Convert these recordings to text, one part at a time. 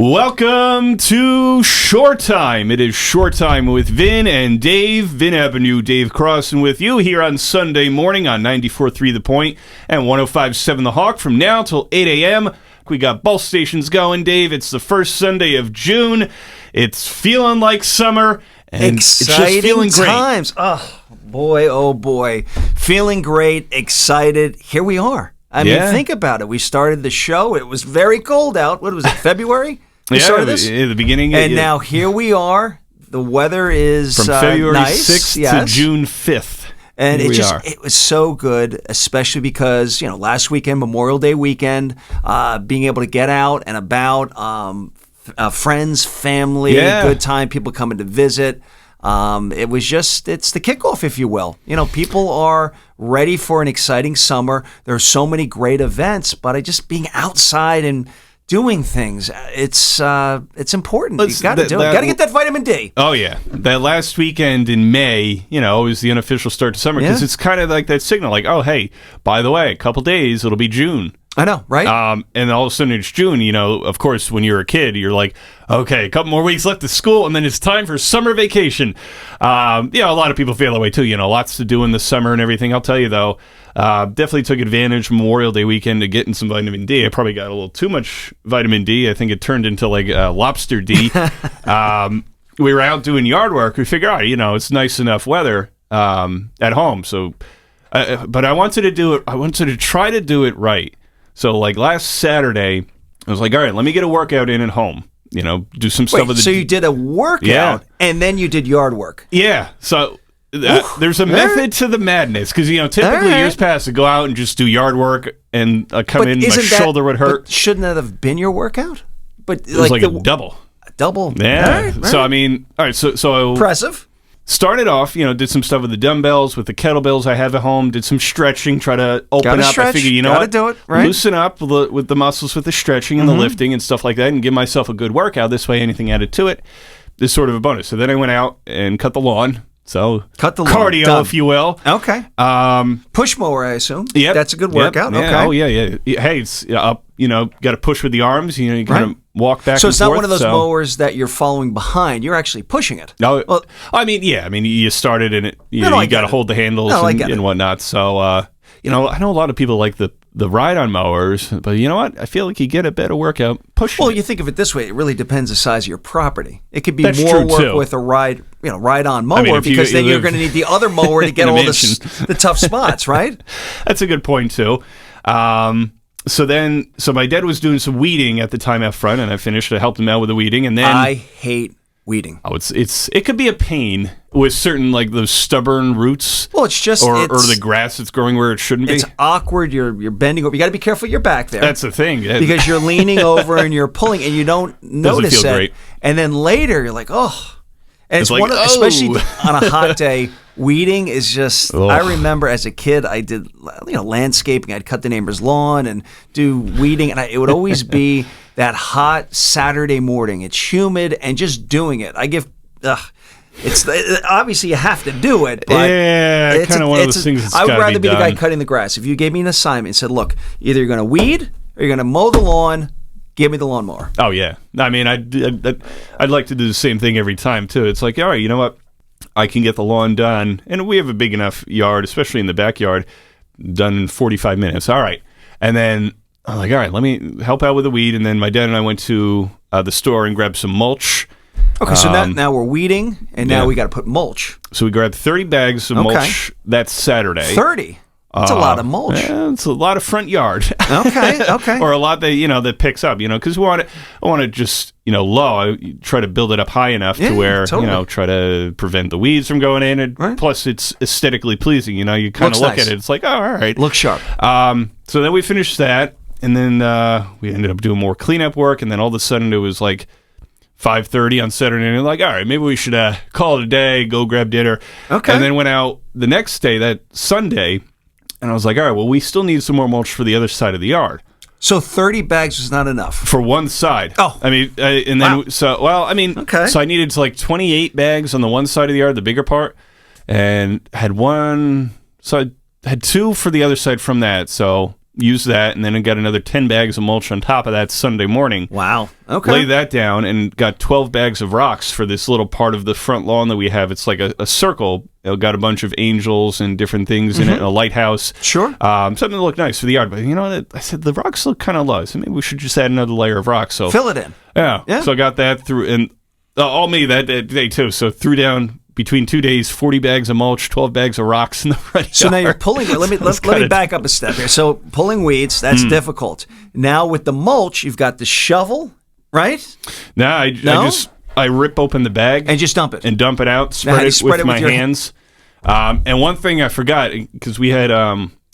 Welcome to Shore Time. It is Shore Time with Vin and Dave. Vin Avenue, Dave Crossan with you here on Sunday morning on 94.3 The Point and 105.7 The Hawk from now till 8 a.m. We got both stations going, Dave. It's the first Sunday of June. It's feeling like summer, and exciting, it's just feeling great. Times. Oh, boy. Feeling great, excited. Here we are. I mean, think about it. We started the show. It was very cold out. What was it, February? We started this? The beginning. And now here we are. The weather is from February nice. 6th to June 5th. And it was so good, especially because, last weekend, Memorial Day weekend, being able to get out and about, friends, family, good time, people coming to visit. It's the kickoff, if you will. People are ready for an exciting summer. There are so many great events, but just being outside and doing things, it's important. You got to do it. Got to get that vitamin D. Oh yeah, that last weekend in May, was the unofficial start to summer because it's kind of like that signal, like, oh hey, by the way, a couple days it'll be June. I know, right? And all of a sudden it's June. Of course, when you're a kid, you're like, okay, a couple more weeks left of school, and then it's time for summer vacation. A lot of people feel that way too. Lots to do in the summer and everything. I'll tell you though, definitely took advantage of Memorial Day weekend to getting some vitamin D. I probably got a little too much vitamin D. I think it turned into like lobster D. We were out doing yard work. We figured, it's nice enough weather at home. So, but I wanted to do it. I wanted to try to do it right. So, like last Saturday, I was like, all right, let me get a workout in at home. Do some stuff with the... So you did a workout, and then you did yard work. Yeah. So there's a method to the madness, because, typically years past, to go out and just do yard work and come in, my shoulder would hurt. But shouldn't that have been your workout? But it was like a double. Double? Yeah. All right. So, all right, so... Impressive. Started off, did some stuff with the dumbbells, with the kettlebells I have at home, did some stretching, try to open up. Stretch. I figured, Gotta do it, right? Loosen up with the muscles, with the stretching and the lifting and stuff like that, and give myself a good workout. This way, anything added to it is sort of a bonus. So then I went out and cut the lawn. So cardio, Done. if you will. Okay. Push mower, I assume. Yep. That's a good workout. Yep. Okay. Oh, yeah. Hey, it's up. Got to push with the arms. You kind of walk back. So and it's not forth, one of those mowers that you're following behind. You're actually pushing it. No. Well, you started in it. You got to hold the handles and whatnot. So, I know a lot of people like the ride-on mowers, but you know what? I feel like you get a better workout pushing. Well, you think of it this way: it really depends the size of your property. It could be That's more true, work too. with a ride-on mower, because then you're going to need the other mower to get all the tough spots, right? That's a good point too. So my dad was doing some weeding at the time out front, and I finished. I helped him out with the weeding, and then I hate weeding. Oh, it could be a pain with certain, like, those stubborn roots. Well, it's just or the grass that's growing where it shouldn't be. It's awkward. You're bending over. You got to be careful with your back there. That's the thing, because you're leaning over and you're pulling, and you don't notice Doesn't feel it. Great. And then later you're like, oh. And it's like, especially on a hot day. Weeding is just. Ugh. I remember as a kid, I did landscaping. I'd cut the neighbor's lawn and do weeding, and it would always be that hot Saturday morning. It's humid, and just doing it. It's obviously you have to do it. But it's kind of one of those things. I would rather be the guy cutting the grass. If you gave me an assignment and said, "Look, either you're going to weed or you're going to mow the lawn." Give me the lawnmower. Oh yeah, I mean, I'd like to do the same thing every time too. It's like, all right, you know what? I can get the lawn done, and we have a big enough yard, especially in the backyard, done in 45 minutes. All right, and then I'm like, all right, let me help out with the weed, and then my dad and I went to the store and grabbed some mulch. Okay, so now we're weeding, and now we got to put mulch. So we grabbed 30 bags of mulch that Saturday. 30. That's a lot of mulch. Yeah, it's a lot of front yard. Okay. Or a lot that picks up, because I want to just, low. I try to build it up high enough to where, totally. Try to prevent the weeds from going in. And plus, it's aesthetically pleasing. You kind of look at it. It's like, oh, all right. Looks sharp. So then we finished that, and then we ended up doing more cleanup work, and then all of a sudden it was like 5:30 on Saturday, and like, all right, maybe we should call it a day, go grab dinner. Okay. And then went out the next day, that Sunday. And I was like, all right, well, we still need some more mulch for the other side of the yard. So 30 bags was not enough? For one side. Oh. I mean, and then, okay. So I needed like 28 bags on the one side of the yard, the bigger part, and had one, so I had two for the other side from that. So use that, and then I got another 10 bags of mulch on top of that Sunday morning. Wow. Okay. Lay that down and got 12 bags of rocks for this little part of the front lawn that we have. It's like a circle. It got a bunch of angels and different things in it, and a lighthouse. Sure. Something to look nice for the yard. But I said, the rocks look kind of low, so maybe we should just add another layer of rocks. So fill it in. Yeah. So I got that through, and all me that day too. So threw down between 2 days 40 bags of mulch, 12 bags of rocks in the front yard. So now you're pulling. Let me back up a step here. So pulling weeds, that's difficult. Now with the mulch, you've got the shovel, right? I rip open the bag and just dump it spread it with my hands. And one thing I forgot, because we had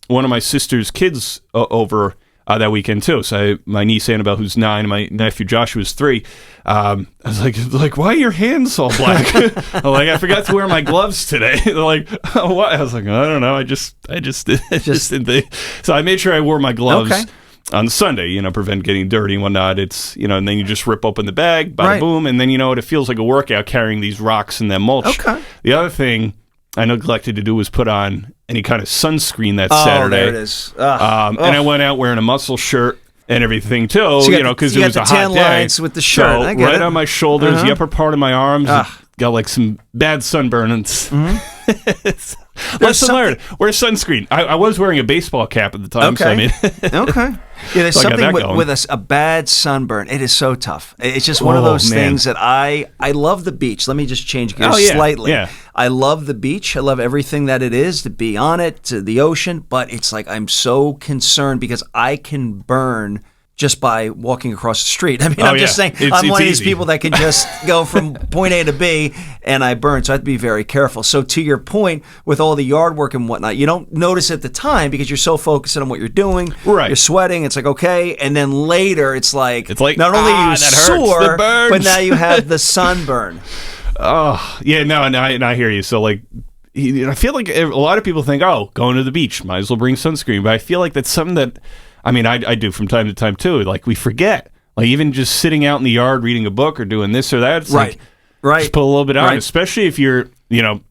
one of my sister's kids over that weekend too. So my niece Annabelle, who's 9, and my nephew Joshua was 3. I was like, why are your hands all black? I'm like, I forgot to wear my gloves today. They're like, oh, what? I was like, I don't know. I just didn't think. So I made sure I wore my gloves on Sunday, prevent getting dirty and whatnot. It's, and then you just rip open the bag, bada boom, and then it feels like a workout carrying these rocks and that mulch. Okay. The other thing I neglected to do was put on any kind of sunscreen that Saturday. There it is. And I went out wearing a muscle shirt and everything too, because it was a hot tan day. Lines with the shirt. So I get right it. on my shoulders, the upper part of my arms, got like some bad sunburn. Lesson learned. Wear sunscreen. I was wearing a baseball cap at the time. Okay. So okay. Yeah, there's So something with a bad sunburn. It is so tough. It's just one of those things that I love the beach. Let me just change gears slightly. Yeah. I love the beach. I love everything that it is, to be on it, to the ocean. But it's like I'm so concerned because I can burn just by walking across the street. I mean, I'm just saying, I'm one of these people that can just go from point A to B, and I burn. So I have to be very careful. So to your point, with all the yard work and whatnot, you don't notice at the time because you're so focused on what you're doing. Right. You're sweating. It's like, okay. And then later, it's like not only are you that sore, hurts, but now you have the sunburn. Oh, yeah, no, and I hear you. So, like, I feel like a lot of people think, going to the beach, might as well bring sunscreen. But I feel like that's something that, I do from time to time, too. Like, we forget. Like, even just sitting out in the yard reading a book or doing this or that. It's right. Just put a little bit on, especially if you're,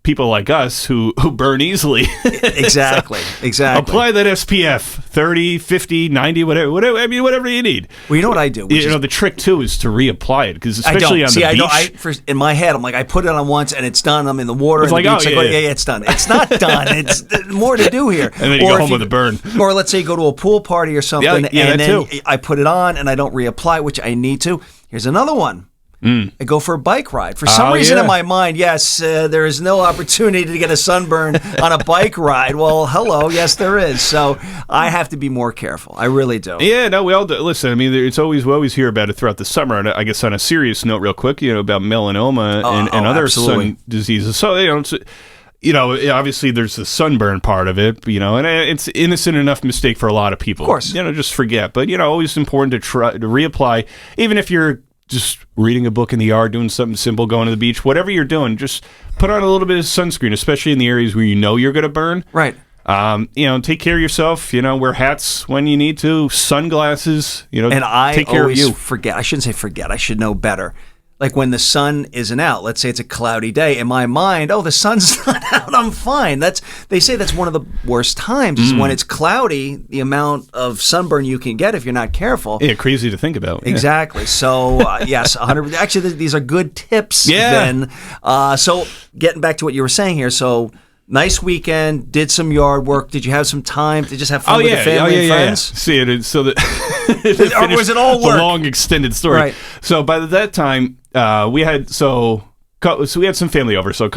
people like us who burn easily. Exactly. Apply that SPF, 30, 50, 90, whatever you need. Well, you know what I do? The trick, too, is to reapply it, because especially on the beach. In my head, I'm like, I put it on once and it's done. I'm in the water. It's like, it's done. It's not done. It's more to do here. And then you go home with a burn. Or let's say you go to a pool party or something, and then I put it on and I don't reapply, which I need to. Here's another one. I go for a bike ride. For some reason in my mind, there is no opportunity to get a sunburn on a bike ride. Well, hello, yes, there is. So I have to be more careful. I really do. Yeah, no, we all do. Listen, we always hear about it throughout the summer. And I guess on a serious note, real quick, about melanoma and other sun diseases. So, obviously there's the sunburn part of it, and it's innocent enough mistake for a lot of people. Of course. Just forget. But, always important to try to reapply, even if you're just reading a book in the yard, doing something simple, going to the beach, whatever you're doing, just put on a little bit of sunscreen, especially in the areas where you're going to burn. Right. Take care of yourself, wear hats when you need to, sunglasses, and I take care of you. Forget. I shouldn't say forget. I should know better. Like when the sun isn't out, let's say it's a cloudy day, in my mind, the sun's not out, I'm fine. They say that's one of the worst times is when it's cloudy, the amount of sunburn you can get if you're not careful. Yeah, crazy to think about. Exactly. So, yes, 100%. Actually, these are good tips, Ben. So getting back to what you were saying here, so nice weekend, did some yard work. Did you have some time to just have fun with the family and friends? Yeah. See it. So that or was it all work? The long extended story. Right. So by that time, we had we had some family over. So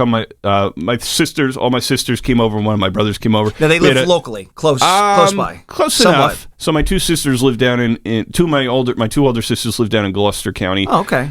my sisters, all my sisters came over, and one of my brothers came over. Now they live locally, close by, close enough. So my two sisters live down in my two older sisters live down in Gloucester County. Oh, okay.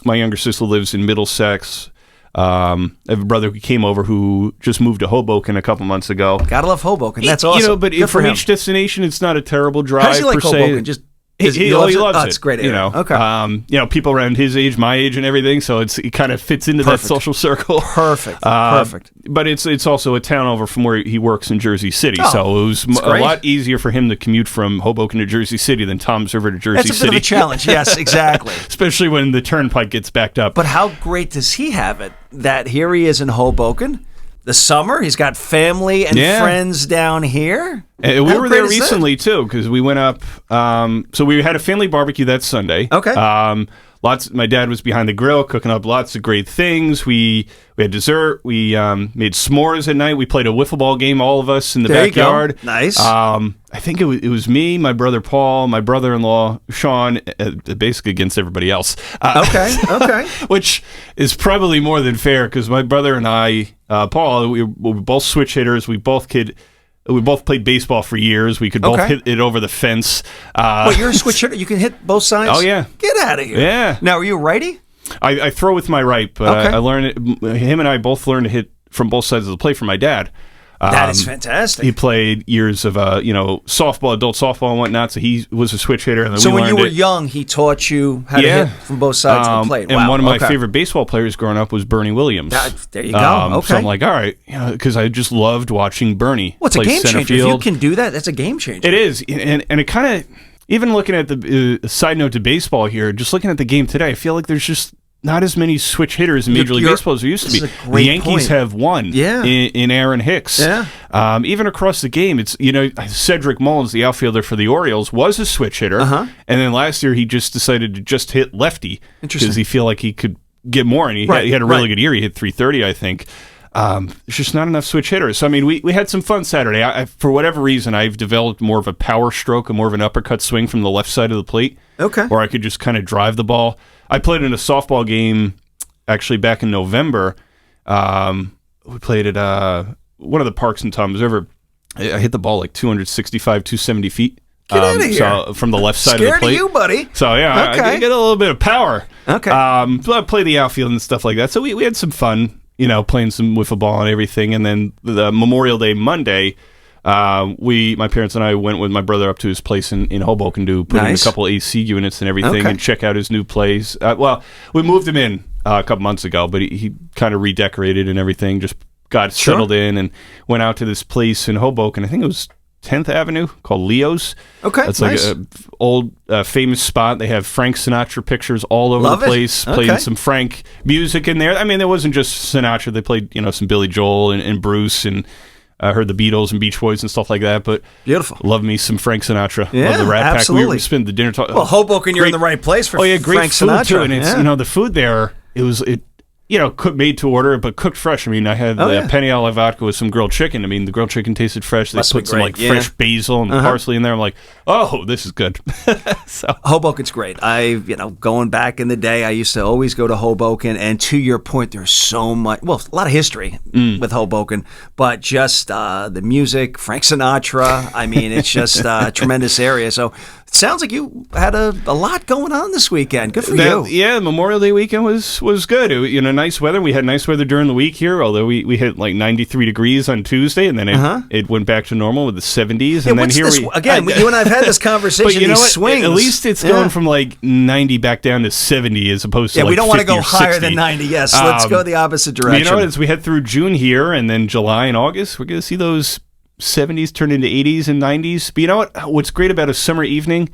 My younger sister lives in Middlesex. I have a brother who came over who just moved to Hoboken a couple months ago. Gotta love Hoboken. That's awesome. But from each destination, it's not a terrible drive. How does he like Hoboken? Just he loves it. It's a great area. Okay. People around his age, my age, and everything. So it kind of fits into that social circle. Perfect. But it's also a town over from where he works in Jersey City. So it was a lot easier for him to commute from Hoboken to Jersey City than Tom's River to Jersey City. That's a bit of a challenge. Yes, exactly. Especially when the turnpike gets backed up. But how great does he have it that here he is in Hoboken, the summer. He's got family and friends down here. And we were there recently, too, because we went up. So we had a family barbecue that Sunday. Okay. My dad was behind the grill cooking up lots of great things. We had dessert. We made s'mores at night. We played a wiffle ball game, all of us in the backyard. Nice. I think it was me, my brother Paul, my brother-in-law Sean, basically against everybody else. Okay. Which is probably more than fair because my brother and I, Paul, we were both switch hitters. We both played baseball for years. We could both hit it over the fence. Well, you're a switch hitter. You can hit both sides? Oh, yeah. Get out of here. Yeah. Now, are you a righty? I throw with my right, but I learned it. Him and I both learned to hit from both sides of the plate from my dad. That is fantastic. He played years of softball, adult softball and whatnot, so he was a switch hitter. And then so when you were young, he taught you how to hit from both sides of the plate. And one of my favorite baseball players growing up was Bernie Williams. There you go. Okay. So I'm like, all right, because I just loved watching Bernie. Well, it's a game changer. Field. If you can do that, that's a game changer. It is, and it kind of, even looking at the side note to baseball here, just looking at the game today, I feel like there's just not as many switch hitters in Major League Baseball as there used to be. The Yankees have one in Aaron Hicks. Yeah. Even across the game, it's Cedric Mullins, the outfielder for the Orioles, was a switch hitter. And then last year he just decided to just hit lefty because he felt like he could get more. And he had a really good year. He hit .330, I think. There's just not enough switch hitters. So, I mean, we had some fun Saturday. I, for whatever reason, I've developed more of a power stroke, more of an uppercut swing from the left side of the plate. Okay. Where I could just kind of drive the ball. I played in a softball game actually back in November. We played at one of the parks in Tom's River. I hit the ball like 265, 270 feet. Get out of here. So from the left side of the plate. Scared of you, buddy. So, yeah, I get a little bit of power. Okay. So I play the outfield and stuff like that. So we had some fun, playing some wiffle ball and everything. And then the Memorial Day Monday, my parents and I went with my brother up to his place in Hoboken to put in a couple AC units and everything and check out his new place. Well, we moved him in a couple months ago, but he kind of redecorated and everything, just got settled in and went out to this place in Hoboken. I think it was 10th Avenue called Leo's. Okay, it's like an old famous spot. They have Frank Sinatra pictures all over the place, playing some Frank music in there. I mean, there wasn't just Sinatra. They played, some Billy Joel and Bruce, and I heard the Beatles and Beach Boys and stuff like that. But beautiful. Love me some Frank Sinatra. Yeah, love the Rat absolutely. Pack. We spent the dinner talking. Well, Hoboken, you're in the right place for great Frank food Sinatra. Too, and it's the food there. Cooked, made to order, but cooked fresh. I mean, I had the penne alla vodka with some grilled chicken. I mean, the grilled chicken tasted fresh. They put some fresh basil and parsley in there. I'm like, oh, this is good. So Hoboken's great. Going back in the day, I used to always go to Hoboken, and to your point, there's so much. Well, a lot of history with Hoboken, but just the music, Frank Sinatra. I mean, it's just a tremendous area. So it sounds like you had a lot going on this weekend. Good for you. Yeah, Memorial Day weekend was good. Nice weather. We had nice weather during the week here, although we hit like 93 degrees on Tuesday, and then it went back to normal with the 70s. And then here you and I have had this conversation. But you know what? Swings. At least it's going from like 90 back down to 70 as opposed to we don't want to go higher 60. than 90. Yes, let's go the opposite direction. You know what? As we head through June here, and then July and August, we're going to see those 70s turn into 80s and 90s. But you know what? What's great about a summer evening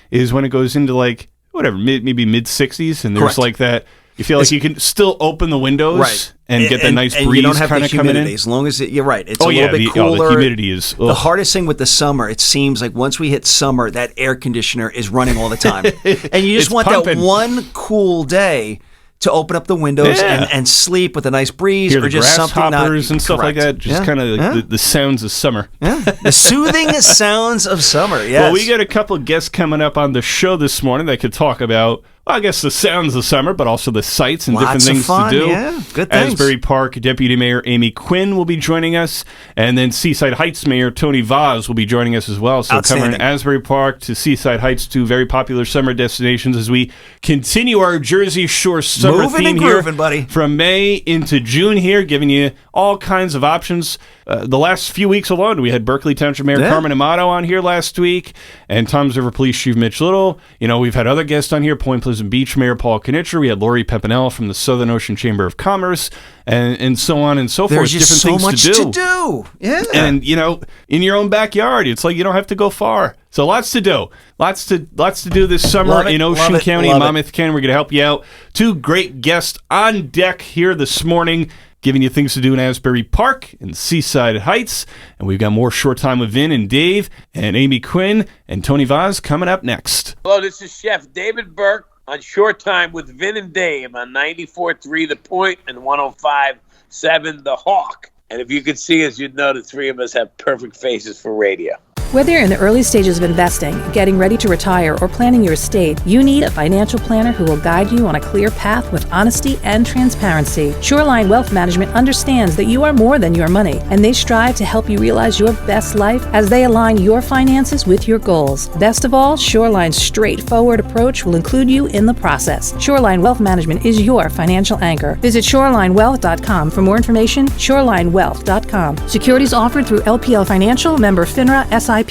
is when it goes into like maybe mid 60s, and there's like that. You feel like you can still open the windows and get the nice breeze kind of coming in. As long as you're right. It's a little bit cooler. The humidity is... The hardest thing with the summer, it seems like once we hit summer, that air conditioner is running all the time. And you just want that one cool day to open up the windows and sleep with a nice breeze. Hear or just something grasshoppers and stuff like that. Just kind of the sounds of summer. Yeah. The soothing sounds of summer, yes. Well, we got a couple of guests coming up on the show this morning that could talk about... Well, I guess the sounds of summer, but also the sights and different things to do. Yeah, good things. Asbury Park Deputy Mayor Amy Quinn will be joining us, and then Seaside Heights Mayor Tony Vaz will be joining us as well. So covering Asbury Park to Seaside Heights, two very popular summer destinations as we continue our Jersey Shore summer theme here buddy. From May into June here, giving you all kinds of options. The last few weeks alone, we had Berkeley Township Mayor Carmen Amato on here last week, and Tom's River Police Chief Mitch Little. We've had other guests on here, Point Pleasant Beach Mayor Paul Knitcher. We had Lori Pepinell from the Southern Ocean Chamber of Commerce, and so on and so forth. There's just so much to do. Yeah. And, in your own backyard, it's like you don't have to go far. So lots to do. Lots to do this summer in Ocean County, Monmouth County. We're going to help you out. Two great guests on deck here this morning. giving you things to do in Asbury Park and Seaside Heights. And we've got more Short Time with Vin and Dave and Amy Quinn and Tony Vaz coming up next. Hello, this is Chef David Burke on Short Time with Vin and Dave on 94.3 The Point and 105.7 The Hawk. And if you could see us, you'd know the three of us have perfect faces for radio. Whether you're in the early stages of investing, getting ready to retire, or planning your estate, you need a financial planner who will guide you on a clear path with honesty and transparency. Shoreline Wealth Management understands that you are more than your money, and they strive to help you realize your best life as they align your finances with your goals. Best of all, Shoreline's straightforward approach will include you in the process. Shoreline Wealth Management is your financial anchor. Visit shorelinewealth.com for more information. Shorelinewealth.com. Securities offered through LPL Financial, member FINRA, SIPC.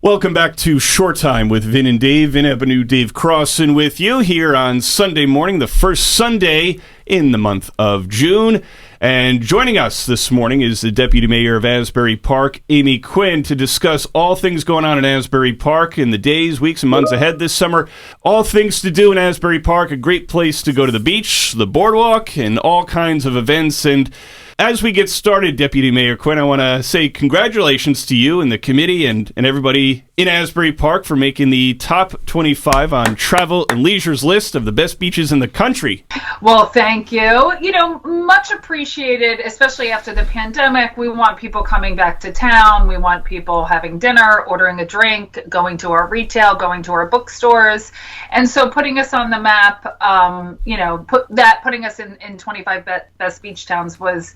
Welcome back to Short Time with Vin and Dave. Vin Avenue, Dave Crossan with you here on Sunday morning, the first Sunday in the month of June. And joining us this morning is the Deputy Mayor of Asbury Park, Amy Quinn, to discuss all things going on in Asbury Park in the days, weeks, and months ahead this summer. All things to do in Asbury Park, a great place to go to the beach, the boardwalk, and all kinds of events. And as we get started, Deputy Mayor Quinn, I want to say congratulations to you and the committee and everybody in Asbury Park for making the top 25 on Travel and Leisure's list of the best beaches in the country. Well, thank you. You know, much appreciated, especially after the pandemic. We want people coming back to town. We want people having dinner, ordering a drink, going to our retail, going to our bookstores. And so putting us on the map, putting us in 25 best beach towns was,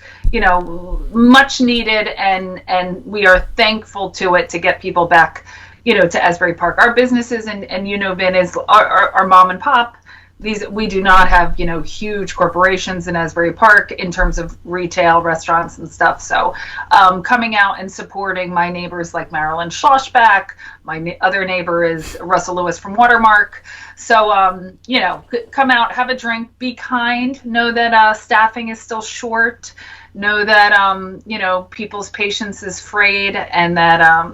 much needed, and we are thankful to it to get people back, to Asbury Park. Our businesses, and Vin, is our mom and pop. We do not have, huge corporations in Asbury Park in terms of retail, restaurants and stuff. So coming out and supporting my neighbors like Marilyn Schlossbach, my other neighbor is Russell Lewis from Watermark. So, come out, have a drink, be kind, know that staffing is still short, know that, people's patience is frayed, and that,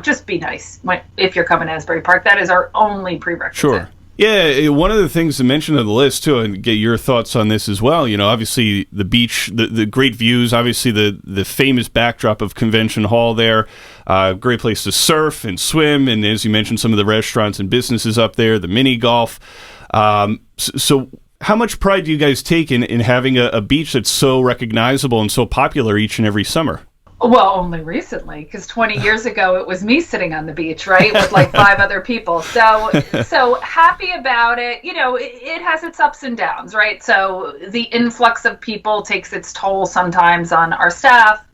just be nice if you're coming to Asbury Park. That is our only prerequisite. Sure. Yeah, one of the things to mention on the list, too, and get your thoughts on this as well, obviously the beach, the great views, obviously the famous backdrop of Convention Hall there, great place to surf and swim, and as you mentioned, some of the restaurants and businesses up there, the mini golf. So how much pride do you guys take in having a beach that's so recognizable and so popular each and every summer? Well, only recently, because 20 years ago it was me sitting on the beach, right, with like 5 other people. So happy about it. It has its ups and downs, right? So the influx of people takes its toll sometimes on our staff.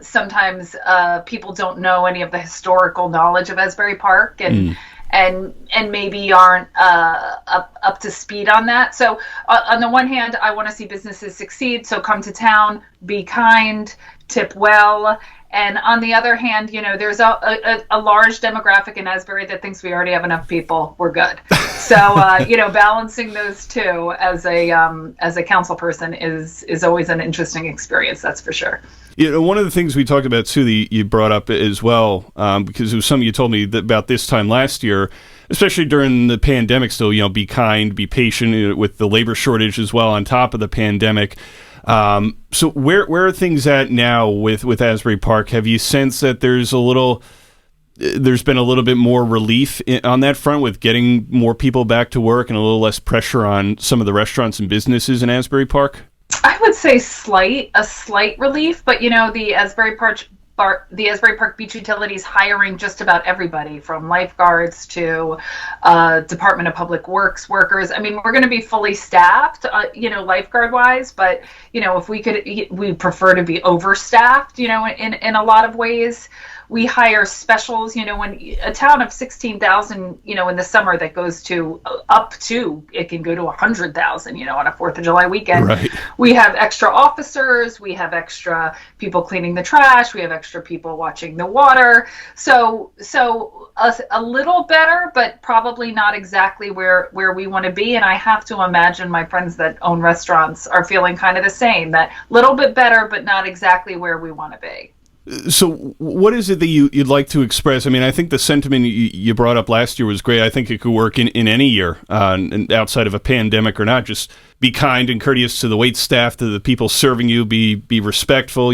Sometimes people don't know any of the historical knowledge of Asbury Park, and maybe aren't up to speed on that. So on the one hand, I want to see businesses succeed. So come to town, be kind, tip well. And on the other hand, there's a large demographic in Asbury that thinks we already have enough people. We're good. So, balancing those two as a council person is always an interesting experience. That's for sure. One of the things we talked about, too, that you brought up as well, because it was something you told me about this time last year, especially during the pandemic still, be kind, be patient with the labor shortage as well on top of the pandemic. So where are things at now with Asbury Park? Have you sensed that there's been a little bit more relief on that front with getting more people back to work and a little less pressure on some of the restaurants and businesses in Asbury Park? I would say a slight relief, but the Asbury Park Beach Utilities hiring just about everybody from lifeguards to Department of Public Works workers. I mean, we're going to be fully staffed, lifeguard wise, but if we prefer to be overstaffed, in a lot of ways. We hire specials, when a town of 16,000, in the summer that goes to it can go to 100,000, on a 4th of July weekend. Right. We have extra officers, we have extra people cleaning the trash, we have extra people watching the water. So a little better, but probably not exactly where we want to be. And I have to imagine my friends that own restaurants are feeling kind of the same, that little bit better, but not exactly where we want to be. So what is it that you'd like to express? I mean, I think the sentiment you brought up last year was great. I think it could work in any year, and outside of a pandemic or not. Just be kind and courteous to the wait staff, to the people serving you. Be respectful.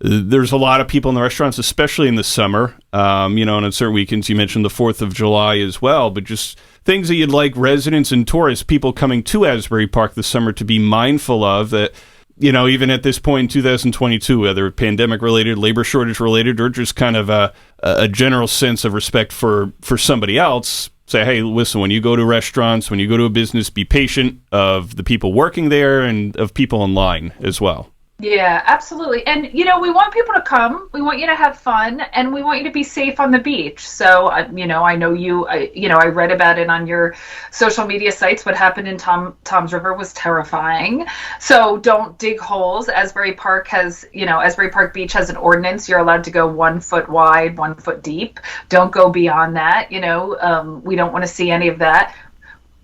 There's a lot of people in the restaurants, especially in the summer. And on certain weekends, you mentioned the 4th of July as well. But just things that you'd like residents and tourists, people coming to Asbury Park this summer, to be mindful of that. Even at this point in 2022, whether pandemic-related, labor shortage-related, or just kind of a general sense of respect for somebody else, say, hey, listen, when you go to restaurants, when you go to a business, be patient of the people working there and of people in line as well. Yeah, absolutely. And, we want people to come. We want you to have fun, and we want you to be safe on the beach. So, I know I read about it on your social media sites. What happened in Tom's River was terrifying. So don't dig holes. Asbury Park Beach has an ordinance. You're allowed to go 1 foot wide, 1 foot deep. Don't go beyond that. We don't want to see any of that.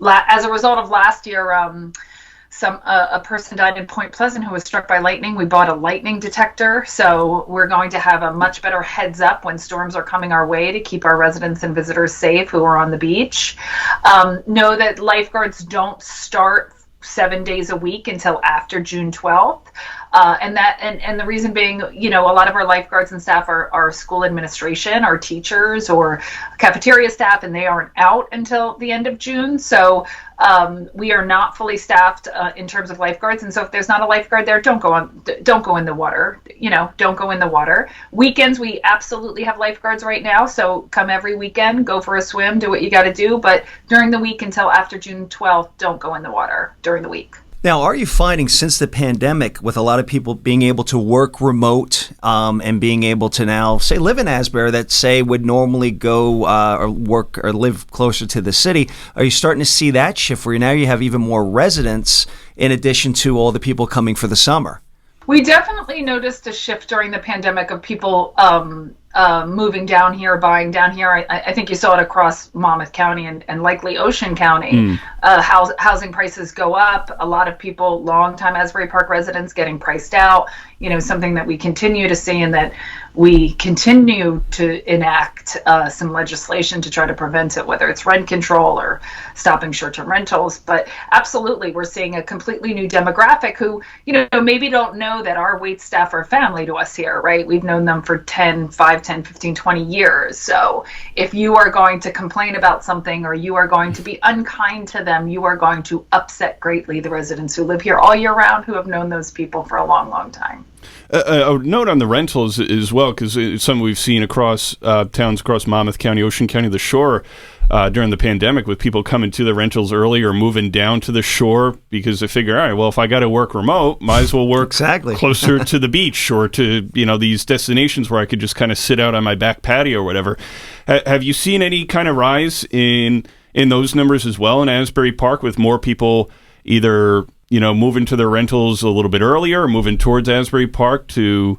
As a result of last year, a person died in Point Pleasant who was struck by lightning. We bought a lightning detector, so we're going to have a much better heads up when storms are coming our way to keep our residents and visitors safe who are on the beach. Know that lifeguards don't start 7 days a week until after June 12th. And the reason being, a lot of our lifeguards and staff are school administration, our teachers or cafeteria staff, and they aren't out until the end of June. So we are not fully staffed in terms of lifeguards. And so if there's not a lifeguard there, don't go in the water. Don't go in the water. Weekends, we absolutely have lifeguards right now. So come every weekend, go for a swim, do what you got to do. But during the week until after June 12th, don't go in the water during the week. Now, are you finding since the pandemic, with a lot of people being able to work remote and being able to now, say, live in Asbury that, say, would normally go or work or live closer to the city, are you starting to see that shift where now you have even more residents in addition to all the people coming for the summer? We definitely noticed a shift during the pandemic of people moving down here, buying down here. I think you saw it across Monmouth County and likely Ocean County. Housing prices go up. A lot of people, longtime Asbury Park residents, getting priced out. Something that we continue to see, and that we continue to enact some legislation to try to prevent it, whether it's rent control or stopping short-term rentals. But absolutely, we're seeing a completely new demographic who, maybe don't know that our wait staff are family to us here, right? We've known them for 10, 15, 20 years. So if you are going to complain about something or you are going to be unkind to them, you are going to upset greatly the residents who live here all year round, who have known those people for a long, long time. A note on the rentals as well, because it's something we've seen across towns across Monmouth County, Ocean County, the shore, during the pandemic, with people coming to the rentals early or moving down to the shore because they figure, all right, well, if I got to work remote, might as well work closer to the beach or to these destinations where I could just kind of sit out on my back patio or whatever. Have you seen any kind of rise in those numbers as well in Asbury Park, with more people either moving to their rentals a little bit earlier or moving towards Asbury Park to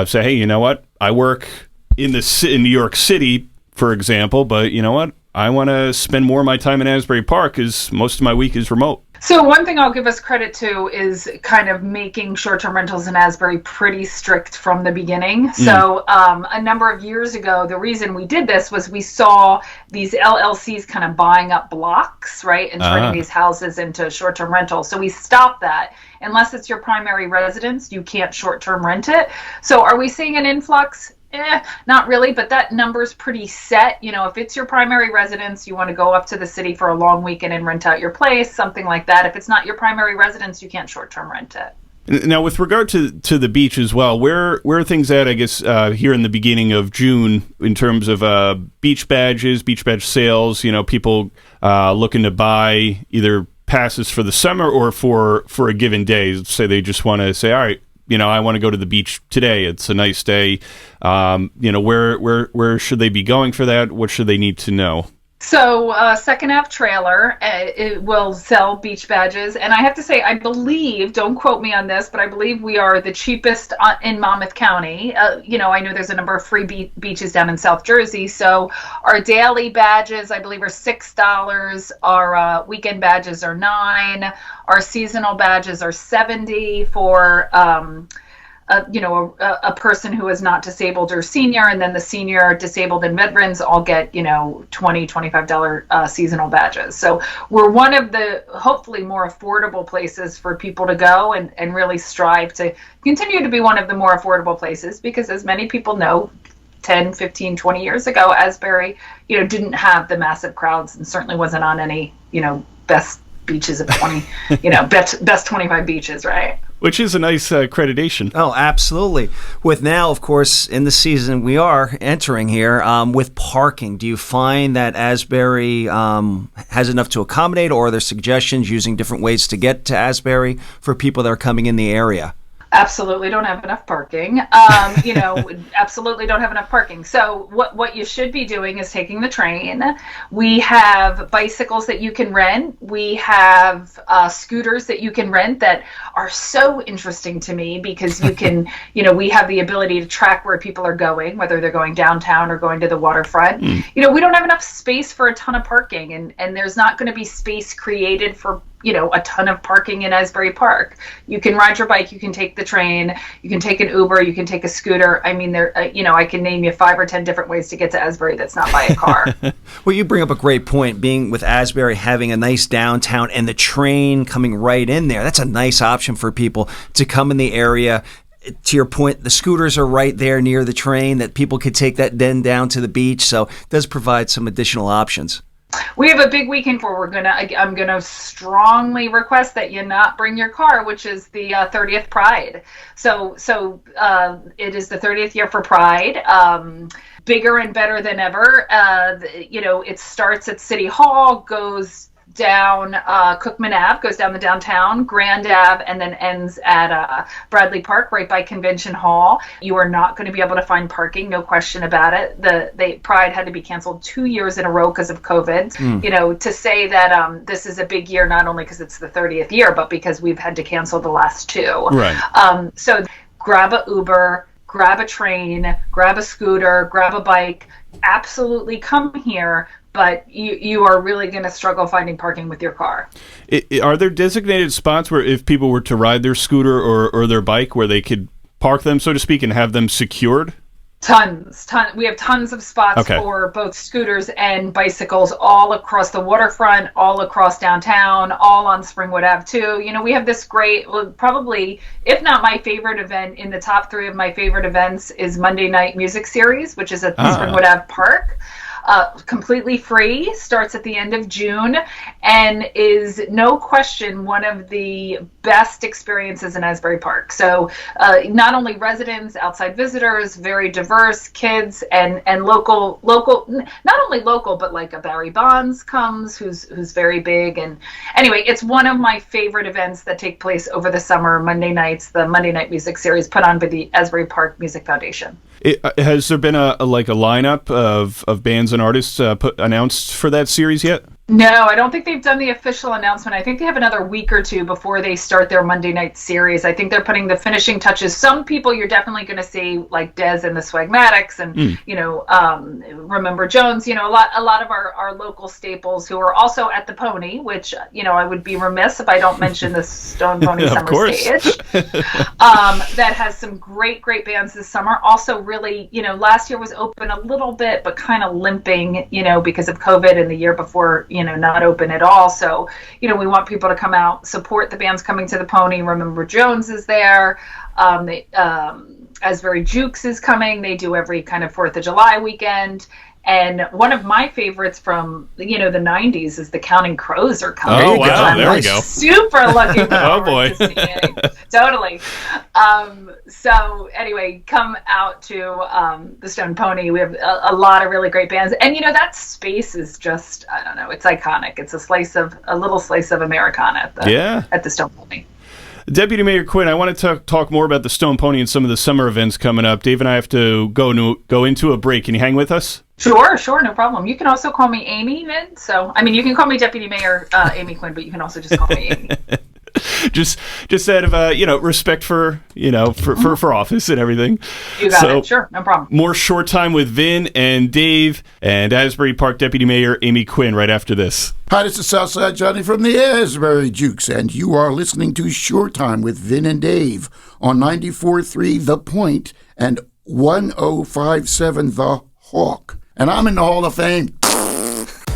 say, hey, you know what? I work in New York City, for example, but you know what? I want to spend more of my time in Asbury Park because most of my week is remote. So one thing I'll give us credit to is kind of making short-term rentals in Asbury pretty strict from the beginning. So a number of years ago, the reason we did this was we saw these LLCs kind of buying up blocks, right, and turning these houses into short-term rentals. So we stopped that. Unless it's your primary residence, you can't short-term rent it. So are we seeing an influx? Not really, but that number's pretty set. If it's your primary residence, you want to go up to the city for a long weekend and rent out your place, something like that. If it's not your primary residence, you can't short-term rent it. Now, with regard to the beach as well, where are things at, I guess, here in the beginning of June in terms of beach badges, beach badge sales, people looking to buy either passes for the summer or for a given day. Say they just want to say, all right, I want to go to the beach today. It's a nice day. Where should they be going for that? What should they need to know? So Second Ave Trailer, it will sell beach badges. And I have to say, I believe, don't quote me on this, but I believe we are the cheapest in Monmouth County. I know there's a number of free beaches down in South Jersey. So our daily badges, I believe, are $6. Our weekend badges are $9. Our seasonal badges are $70 for a person who is not disabled or senior, and then the senior, disabled, and veterans all get, $20, $25 seasonal badges. So we're one of the hopefully more affordable places for people to go, and really strive to continue to be one of the more affordable places, because as many people know, 10, 15, 20 years ago, Asbury, didn't have the massive crowds, and certainly wasn't on any, best beaches of 20, best 25 beaches, right? Which is a nice accreditation. Oh, absolutely. With now, of course, in the season we are entering here, with parking, do you find that Asbury has enough to accommodate, or are there suggestions using different ways to get to Asbury for people that are coming in the area? Absolutely don't have enough parking. Absolutely don't have enough parking. So what you should be doing is taking the train. We have bicycles that you can rent. We have scooters that you can rent that are so interesting to me, because you can, we have the ability to track where people are going, whether they're going downtown or going to the waterfront. We don't have enough space for a ton of parking, and there's not going to be space created for a ton of parking in Asbury Park. You can ride your bike, you can take the train, you can take an Uber, you can take a scooter. I mean, I can name you 5 or 10 different ways to get to Asbury that's not by a car. Well, you bring up a great point, being with Asbury, having a nice downtown and the train coming right in there. That's a nice option for people to come in the area. To your point, the scooters are right there near the train that people could take that then down to the beach. So it does provide some additional options. We have a big weekend where I'm gonna strongly request that you not bring your car, which is the 30th Pride. So it is the 30th year for Pride. Bigger and better than ever. It starts at City Hall, goes down Cookman Ave, goes down the downtown, Grand Ave, and then ends at Bradley Park, right by Convention Hall. You are not going to be able to find parking, no question about it. The Pride had to be canceled 2 years in a row because of COVID. To say that this is a big year, not only because it's the 30th year, but because we've had to cancel the last 2. Right. So grab a Uber, grab a train, grab a scooter, grab a bike. Absolutely come here. But you are really going to struggle finding parking with your car. Are there designated spots where if people were to ride their scooter or their bike where they could park them, so to speak, and have them secured? Tons. We have tons of spots for both scooters and bicycles all across the waterfront, all across downtown, all on Springwood Ave too. We have this great, probably, if not my favorite event, in the top 3 of my favorite events is Monday Night Music Series, which is at Springwood Ave Park. Completely free, starts at the end of June, and is no question one of the best experiences in Asbury Park. So not only residents, outside visitors, very diverse, kids and local, not only local, but like a Barry Bonds comes, who's very big. And anyway, it's one of my favorite events that take place over the summer, Monday nights, the Monday Night Music Series put on by the Asbury Park Music Foundation. Has there been a lineup of bands and artists announced for that series yet? No, I don't think they've done the official announcement. I think they have another week or 2 before they start their Monday night series. I think they're putting the finishing touches. Some people you're definitely going to see, like Dez and the Swagmatics, and Remember Jones. A lot of our local staples who are also at the Pony, which I would be remiss if I don't mention the Stone Pony Summer Stage. That has some great bands this summer. Also, really, last year was open a little bit, but kind of limping, because of COVID, and the year before, not open at all. So, we want people to come out, support the bands coming to the Pony. Remember Jones is there. Asbury Jukes is coming. They do every kind of 4th of July weekend. And one of my favorites from, the 90s is the Counting Crows are coming. Oh, wow. There we go. Super looking forward Oh, boy. to seeing. Totally. So anyway, come out to the Stone Pony. We have a lot of really great bands. And, that space is just, I don't know, it's iconic. It's a little slice of Americana at the Stone Pony. Deputy Mayor Quinn, I want to talk more about the Stone Pony and some of the summer events coming up. Dave and I have to go into a break. Can you hang with us? Sure, no problem. You can also call me Amy, Vin. So, you can call me Deputy Mayor Amy Quinn, but you can also just call me Amy. just out of respect for for office and everything. You got it. Sure, no problem. More Short Time with Vin and Dave and Asbury Park Deputy Mayor Amy Quinn right after this. Hi, this is Southside Johnny from the Asbury Jukes, and you are listening to Short Time with Vin and Dave on 94.3 The Point and 105.7 The Hawk. And I'm in the Hall of Fame.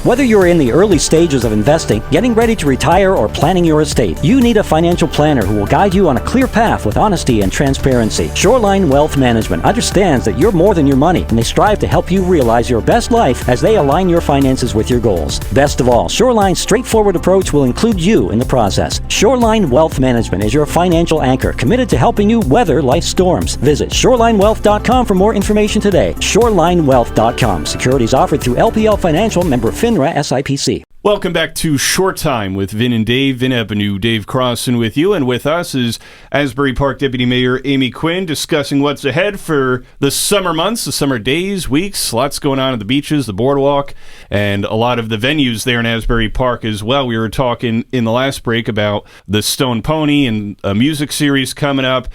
Whether you're in the early stages of investing, getting ready to retire, or planning your estate, you need a financial planner who will guide you on a clear path with honesty and transparency. Shoreline Wealth Management understands that you're more than your money, and they strive to help you realize your best life as they align your finances with your goals. Best of all, Shoreline's straightforward approach will include you in the process. Shoreline Wealth Management is your financial anchor, committed to helping you weather life's storms. Visit shorelinewealth.com for more information today. Shorelinewealth.com. Securities offered through LPL Financial, member FINRA SIPC. Welcome back to Short Time with Vin and Dave. Vin Avenue, Dave Crossan with you, and with us is Asbury Park Deputy Mayor Amy Quinn discussing what's ahead for the summer months, the summer days, weeks. Lots going on at the beaches, the boardwalk, and a lot of the venues there in Asbury Park as well. We were talking in the last break about the Stone Pony and a music series coming up.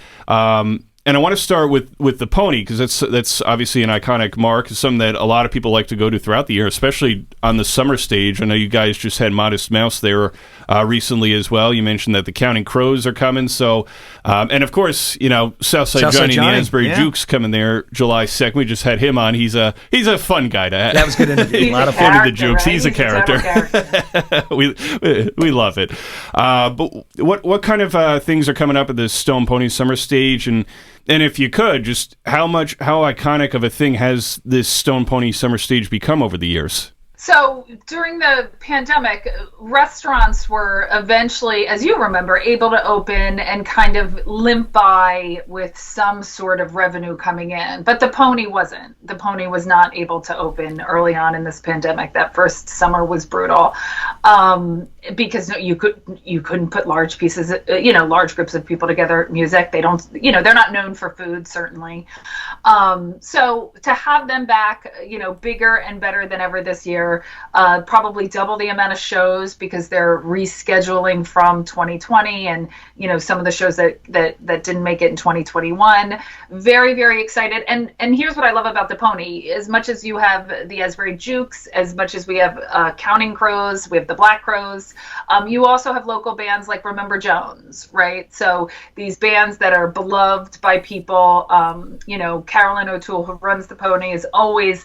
And I want to start with the pony, because that's obviously an iconic mark, something that a lot of people like to go to throughout the year, especially on the summer stage. I know you guys just had Modest Mouse there recently as well. You mentioned that the Counting Crows are coming. So, and of course, Southside Johnny and the Asbury Jukes coming there July 2nd. We just had him on. He's a fun guy to have. That was a good interview. A lot of fun. The Jukes. Right? He's a character. we love it. But what kind of things are coming up at the Stone Pony Summer Stage, and if you could, just how iconic of a thing has this Stone Pony Summer Stage become over the years? So during the pandemic, restaurants were eventually, as you remember, able to open and kind of limp by with some sort of revenue coming in. But the Pony wasn't. The Pony was not able to open early on in this pandemic. That first summer was brutal because you couldn't put large pieces, large groups of people together. Music, they don't, they're not known for food, certainly. So to have them back, bigger and better than ever this year. Probably double the amount of shows because they're rescheduling from 2020 and some of the shows that didn't make it in 2021. Very, very excited. And here's what I love about the Pony. As much as you have the Asbury Jukes, as much as we have Counting Crows, we have the Black Crows, you also have local bands like Remember Jones, right? So these bands that are beloved by people, Carolyn O'Toole, who runs the Pony, is always,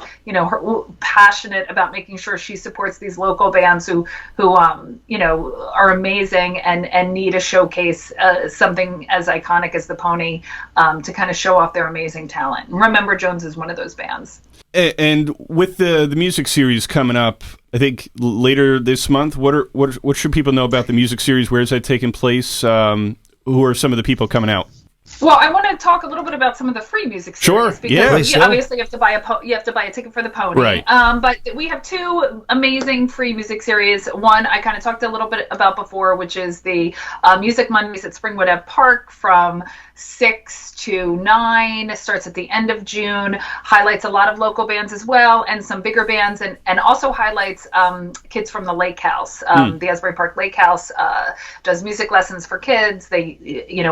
passionate about making sure she supports these local bands who are amazing and need a showcase, something as iconic as the Pony, to kind of show off their amazing talent. Remember Jones is one of those bands. And with the music series coming up, I think later this month, what should people know about the music series? Where is that taking place? Who are some of the people coming out? Well, I want to talk a little bit about some of the free music series. Sure. Because obviously you have to buy a ticket for the Pony. Right. But we have two amazing free music series. One I kind of talked a little bit about before, which is the Music Mondays at Springwood Ave Park from 6 to 9. It starts at the end of June. Highlights a lot of local bands as well and some bigger bands, and also highlights kids from the Lake House. The Asbury Park Lake House does music lessons for kids. They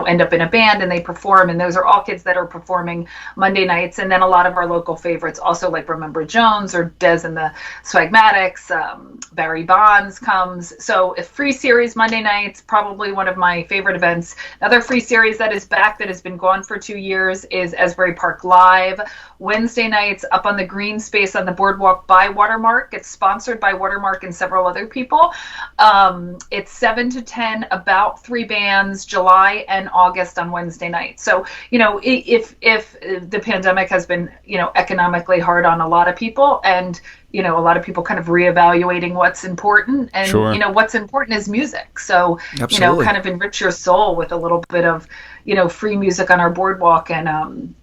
end up in a band and they perform, and those are all kids that are performing Monday nights. And then a lot of our local favorites also, like Remember Jones or Des and the Swagmatics. Barry Bonds comes. So a free series Monday nights, probably one of my favorite events. Another free series that is back, that has been gone for 2 years, is Asbury Park Live. Wednesday nights up on the green space on the boardwalk by Watermark. It's sponsored by Watermark and several other people. It's 7 to 10, about 3 bands, July and August on Wednesday night. So, if the pandemic has been, economically hard on a lot of people, and a lot of people kind of reevaluating what's important, and Sure. What's important is music. So, Absolutely. kind of enrich your soul with a little bit of, free music on our boardwalk, and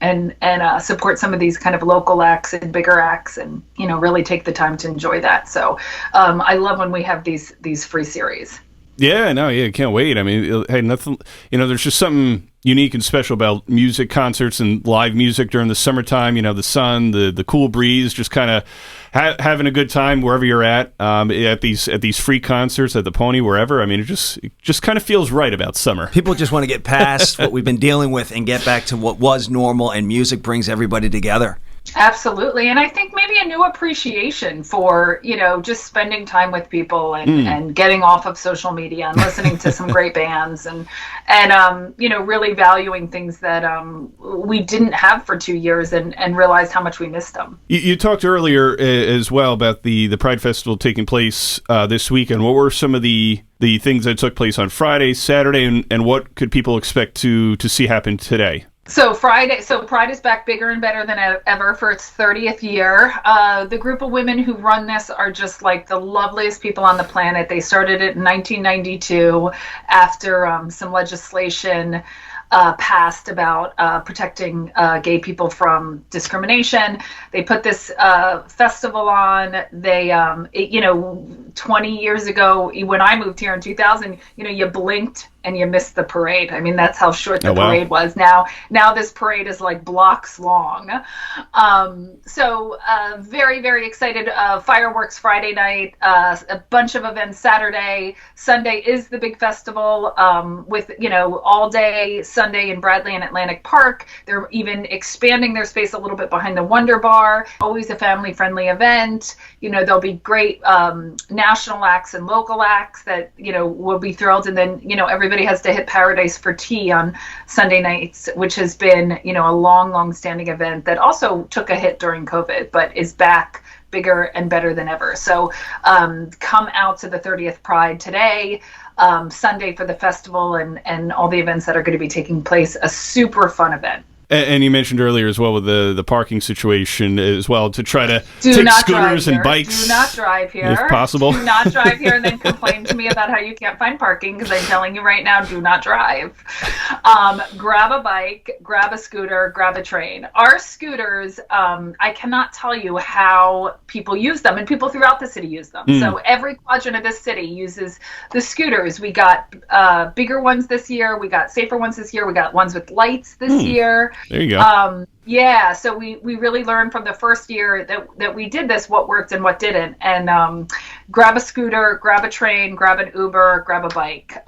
support some of these kind of local acts and bigger acts, and really take the time to enjoy that. So, I love when we have these free series. Yeah, no, can't wait. I mean, hey, nothing. There's just something unique and special about music concerts and live music during the summertime. You know, the sun, the cool breeze, just kind of having a good time wherever you're at these free concerts at the Pony, wherever. I mean, it just kind of feels right about summer. People just want to get past what we've been dealing with and get back to what was normal, and music brings everybody together. Absolutely. And I think maybe a new appreciation for, just spending time with people and getting off of social media and listening to some great bands and really valuing things that we didn't have for 2 years and realized how much we missed them. You talked earlier as well about the Pride Festival taking place this weekend. What were some of the things that took place on Friday, Saturday, and what could people expect to see happen today? So Pride is back bigger and better than ever for its 30th year. The group of women who run this are just like the loveliest people on the planet. They started it in 1992 after some legislation passed about protecting gay people from discrimination. They put this festival on. They, 20 years ago, when I moved here in 2000, you blinked and you missed the parade. I mean, that's how short the parade was. Now this parade is like blocks long. So very, very excited. Fireworks Friday night, a bunch of events Saturday. Sunday is the big festival with, all day Sunday in Bradley and Atlantic Park. They're even expanding their space a little bit behind the Wonder Bar. Always a family-friendly event. There'll be great national acts and local acts that, will be thrilled. And then, everybody has to hit Paradise for Tea on Sunday nights, which has been, a long standing event that also took a hit during COVID, but is back bigger and better than ever. So come out to the 30th Pride today, Sunday for the festival and all the events that are going to be taking place. A super fun event. And you mentioned earlier as well with the parking situation as well, to try to take scooters and bikes. Do not drive here. If possible. Do not drive here and then complain to me about how you can't find parking, because I'm telling you right now, do not drive. Grab a bike, grab a scooter, grab a train. Our scooters, I cannot tell you how people use them, and people throughout the city use them. So every quadrant of this city uses the scooters. We got bigger ones this year. We got safer ones this year. We got ones with lights this year. There you go. So we really learned from the first year that we did this, what worked and what didn't. And grab a scooter, grab a train, grab an Uber, grab a bike.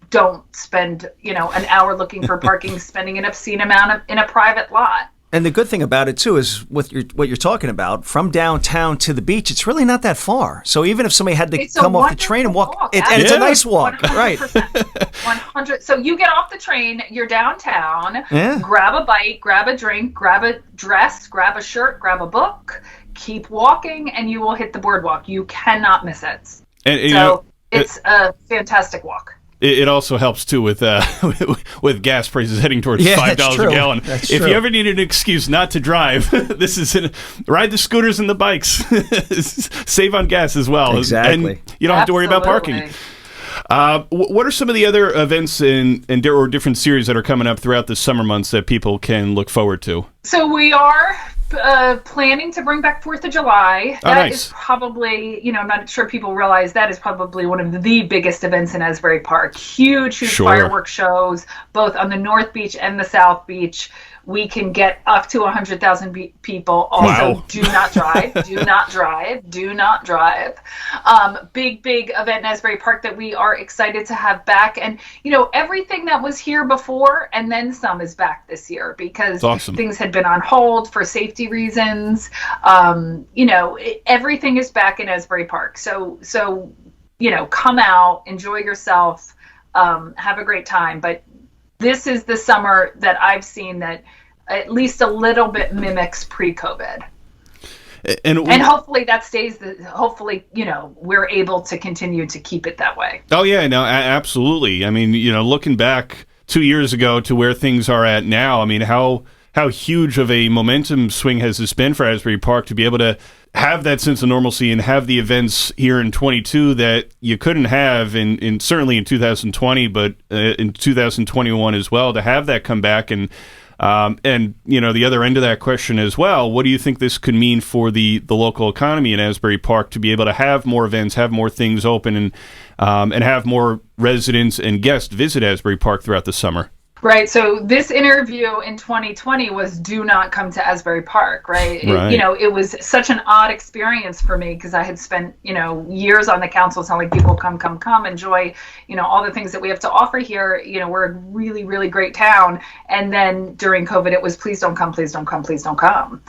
Don't spend, an hour looking for parking, spending an obscene amount in a private lot. And the good thing about it, too, is what you're talking about, from downtown to the beach, it's really not that far. So even if somebody had to come off the train and walk, it's a nice walk, 100%, right? 100. So you get off the train, you're downtown, grab a bite, grab a drink, grab a dress, grab a shirt, grab a book, keep walking, and you will hit the boardwalk. You cannot miss it. And, it's a fantastic walk. It also helps too with gas prices heading towards $5 a gallon. If you ever need an excuse not to drive, this is ride the scooters and the bikes. Save on gas as well. Exactly. And you don't have to worry about parking. What are some of the other events or different series that are coming up throughout the summer months that people can look forward to? So we are planning to bring back 4th of July. That is probably, I'm not sure people realize that is probably one of the biggest events in Asbury Park. Huge fireworks shows, both on the North Beach and the South Beach. We can get up to 100,000 people. Also, do not drive. Do not drive. Do not drive. Big event in Asbury Park that we are excited to have back. And, everything that was here before and then some is back this year because things had been on hold for safety reasons. Everything is back in Asbury Park. So come out, enjoy yourself, have a great time. But this is the summer that I've seen that at least a little bit mimics pre-COVID. And hopefully that stays, hopefully, we're able to continue to keep it that way. Oh, yeah, no, absolutely. I mean, looking back 2 years ago to where things are at now, I mean, how huge of a momentum swing has this been for Asbury Park to be able to have that sense of normalcy and have the events here in 22 that you couldn't have in certainly in 2020, but in 2021 as well, to have that come back and the other end of that question as well, what do you think this could mean for the local economy in Asbury Park to be able to have more events, have more things open and have more residents and guests visit Asbury Park throughout the summer? Right. So this interview in 2020 was do not come to Asbury Park, right? Right. It was such an odd experience for me because I had spent, years on the council telling people come, enjoy, all the things that we have to offer here. We're a really, really great town. And then during COVID, it was please don't come, please don't come, please don't come.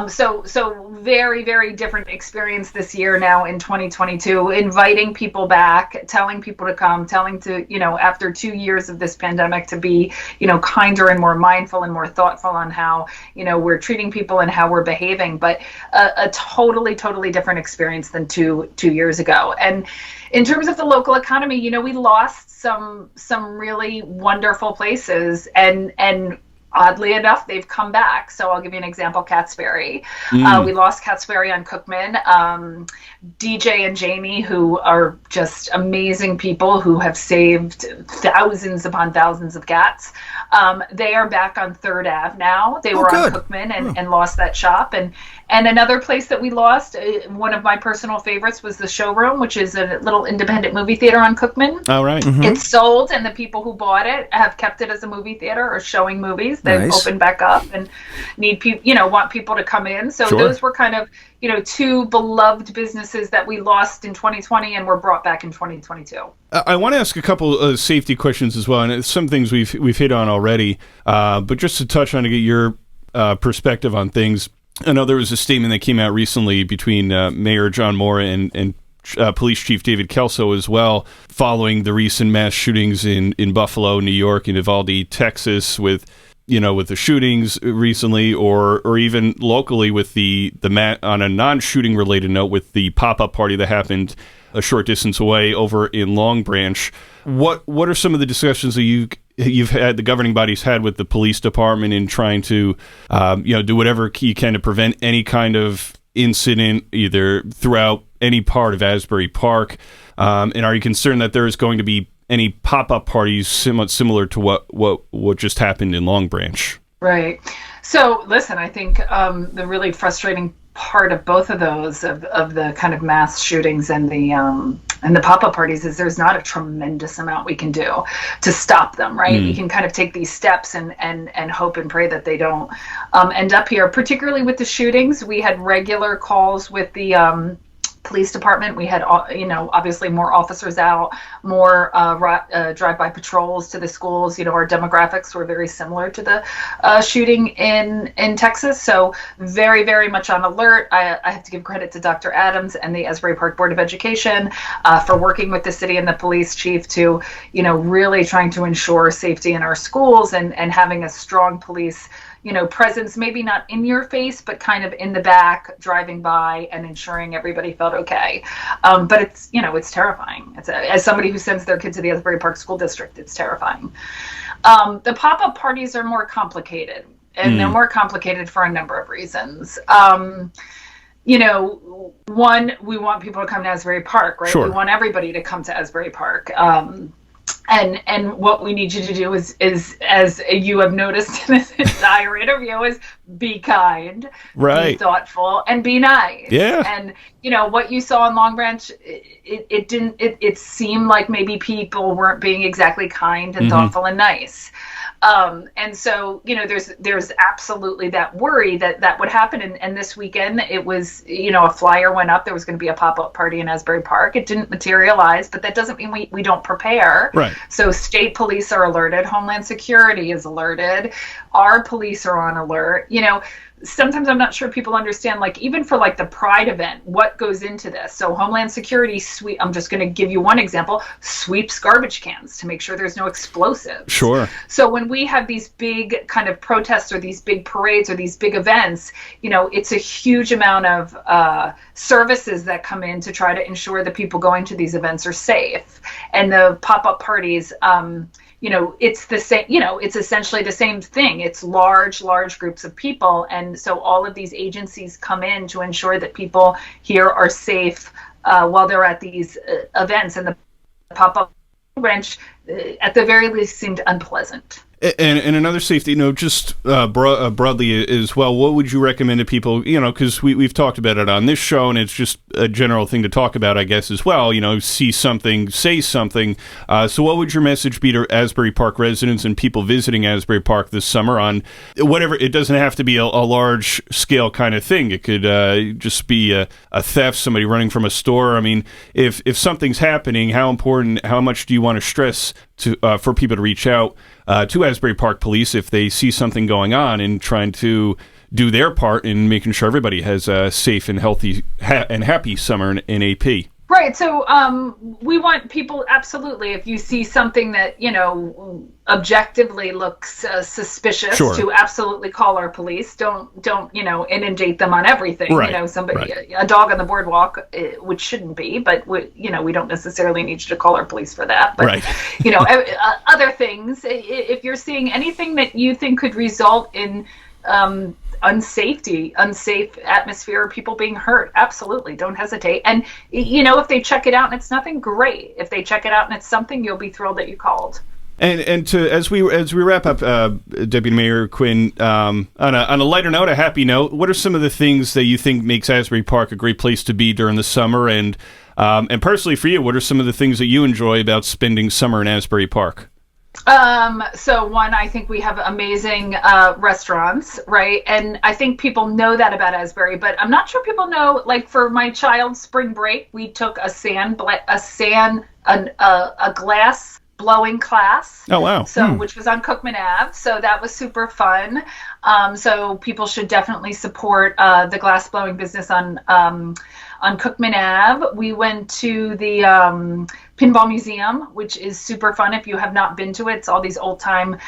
So very, very different experience this year now in 2022, inviting people back, telling people to come, after 2 years of this pandemic to be, kinder and more mindful and more thoughtful on how, we're treating people and how we're behaving, but a totally, totally different experience than two years ago. And in terms of the local economy, we lost some really wonderful places and oddly enough, they've come back. So I'll give you an example, Catsbury. We lost Catsbury on Cookman. DJ and Jamie, who are just amazing people who have saved thousands upon thousands of cats. They are back on 3rd Ave now. They were on Cookman and lost that shop. And another place that we lost, one of my personal favorites, was the Showroom, which is a little independent movie theater on Cookman. Oh, right. Mm-hmm. It's sold, and the people who bought it have kept it as a movie theater or showing movies. They've opened back up and want people to come in. So those were kind of, two beloved businesses that we lost in 2020 and were brought back in 2022. I want to ask a couple of safety questions as well, and it's some things we've hit on already, but just to touch on to get your perspective on things. I know there was a statement that came out recently between Mayor John Moore and Police Chief David Kelso as well, following the recent mass shootings in Buffalo, New York, and Uvalde, Texas, with the shootings recently, or even locally with the on a non-shooting related note with the pop-up party that happened a short distance away over in Long Branch. What are some of the discussions that you've had, the governing body's had with the police department in trying to do whatever you can to prevent any kind of incident either throughout any part of Asbury Park? And are you concerned that there is going to be any pop-up parties somewhat similar to what just happened in Long Branch? Right. So listen, I think the really frustrating part of both of those, of the kind of mass shootings and the pop-up parties, is there's not a tremendous amount we can do to stop them, right? You can kind of take these steps and hope and pray that they don't end up here. Particularly with the shootings, we had regular calls with the police department. We had, obviously more officers out, more drive-by patrols to the schools. Our demographics were very similar to the shooting in Texas. So very, very much on alert. I have to give credit to Dr. Adams and the Asbury Park Board of Education for working with the city and the police chief to, really trying to ensure safety in our schools and having a strong police presence, maybe not in your face, but kind of in the back, driving by and ensuring everybody felt okay. But it's terrifying. As somebody who sends their kids to the Asbury Park School District, it's terrifying. The pop-up parties are more complicated, and they're more complicated for a number of reasons. One, we want people to come to Asbury Park, right? Sure. We want everybody to come to Asbury Park. And what we need you to do is, as you have noticed in this entire interview, is be kind, right, be thoughtful, and be nice. Yeah. And what you saw in Long Branch, it seemed like maybe people weren't being exactly kind and thoughtful and nice. And so, there's absolutely that worry that would happen. And this weekend, it was, a flyer went up. There was going to be a pop-up party in Asbury Park. It didn't materialize, but that doesn't mean we don't prepare. Right. So state police are alerted. Homeland Security is alerted. Our police are on alert. Sometimes I'm not sure people understand, even for the Pride event, what goes into this. So Homeland Security I'm just going to give you one example, sweeps garbage cans to make sure there's no explosives. Sure. So when we have these big kind of protests or these big parades or these big events, it's a huge amount of services that come in to try to ensure the people going to these events are safe. And the pop-up parties, it's the same, it's essentially the same thing. It's large groups of people. And so all of these agencies come in to ensure that people here are safe while they're at these events. And the pop-up branch, at the very least, seemed unpleasant. And another safety note, just broadly as well, what would you recommend to people, because we've talked about it on this show, and it's just a general thing to talk about, I guess, as well, see something, say something. So what would your message be to Asbury Park residents and people visiting Asbury Park this summer on whatever? It doesn't have to be a large-scale kind of thing. It could just be a theft, somebody running from a store. I mean, if something's happening, how much do you want to stress for people to reach out to Asbury Park Police if they see something going on, and trying to do their part in making sure everybody has a safe and healthy and happy summer in AP? Right. So we want people, absolutely, if you see something that, objectively looks suspicious, sure, to absolutely call our police. Don't inundate them on everything. Right. A dog on the boardwalk, which shouldn't be, but we don't necessarily need you to call our police for that. But, right. Other things, if you're seeing anything that you think could result in unsafe atmosphere, people being hurt, absolutely, don't hesitate. And if they check it out and it's nothing, great. If they check it out and it's something, you'll be thrilled that you called. And as we wrap up, Deputy Mayor Quinn, on a lighter note, a happy note, what are some of the things that you think makes Asbury Park a great place to be during the summer? And personally for you, what are some of the things that you enjoy about spending summer in Asbury Park? So one, I think we have amazing restaurants, right? And I think people know that about Asbury, but I'm not sure people know, like for my child's spring break, we took a glass blowing class. Oh, wow. So, which was on Cookman Ave. So that was super fun. So people should definitely support the glass blowing business on Cookman Ave. We went to the Pinball Museum, which is super fun. If you have not been to it, it's all these old time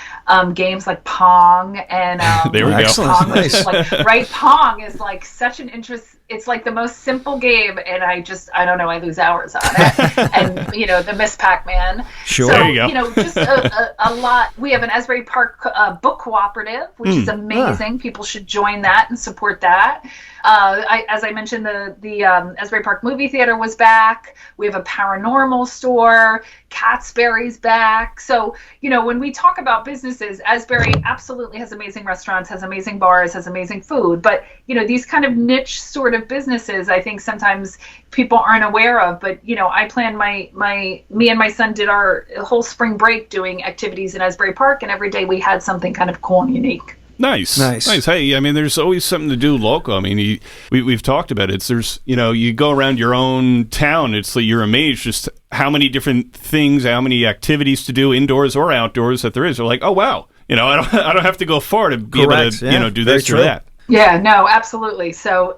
games like Pong and there we go. Pong, which is like, Pong is like such an interest. It's like the most simple game, and I don't know, I lose hours on it. And the Miss Pac-Man. Sure. So, there you go. Just a lot. We have an Asbury Park book cooperative, which is amazing. People should join that and support that. As I mentioned, the Asbury Park movie theater was back. We have a paranormal store. Catsbury's back. So, when we talk about businesses, Asbury absolutely has amazing restaurants, has amazing bars, has amazing food. But, these kind of niche sort of businesses, I think sometimes people aren't aware of. But, I planned me and my son did our whole spring break doing activities in Asbury Park, and every day we had something kind of cool and unique. Nice. Hey, I mean, there's always something to do local. I mean, we've talked about it. You go around your own town, it's like you're amazed just how many different things, how many activities to do indoors or outdoors that there is. They're like, oh, wow. I don't have to go far to be able to, do this or that. Yeah, no, absolutely. So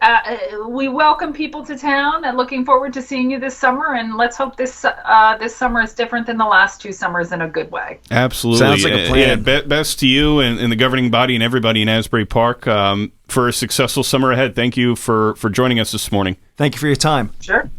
we welcome people to town and looking forward to seeing you this summer. And let's hope this summer is different than the last 2 summers in a good way. Absolutely. Sounds like a plan. Yeah, best to you and the governing body and everybody in Asbury Park for a successful summer ahead. Thank you for joining us this morning. Thank you for your time. Sure.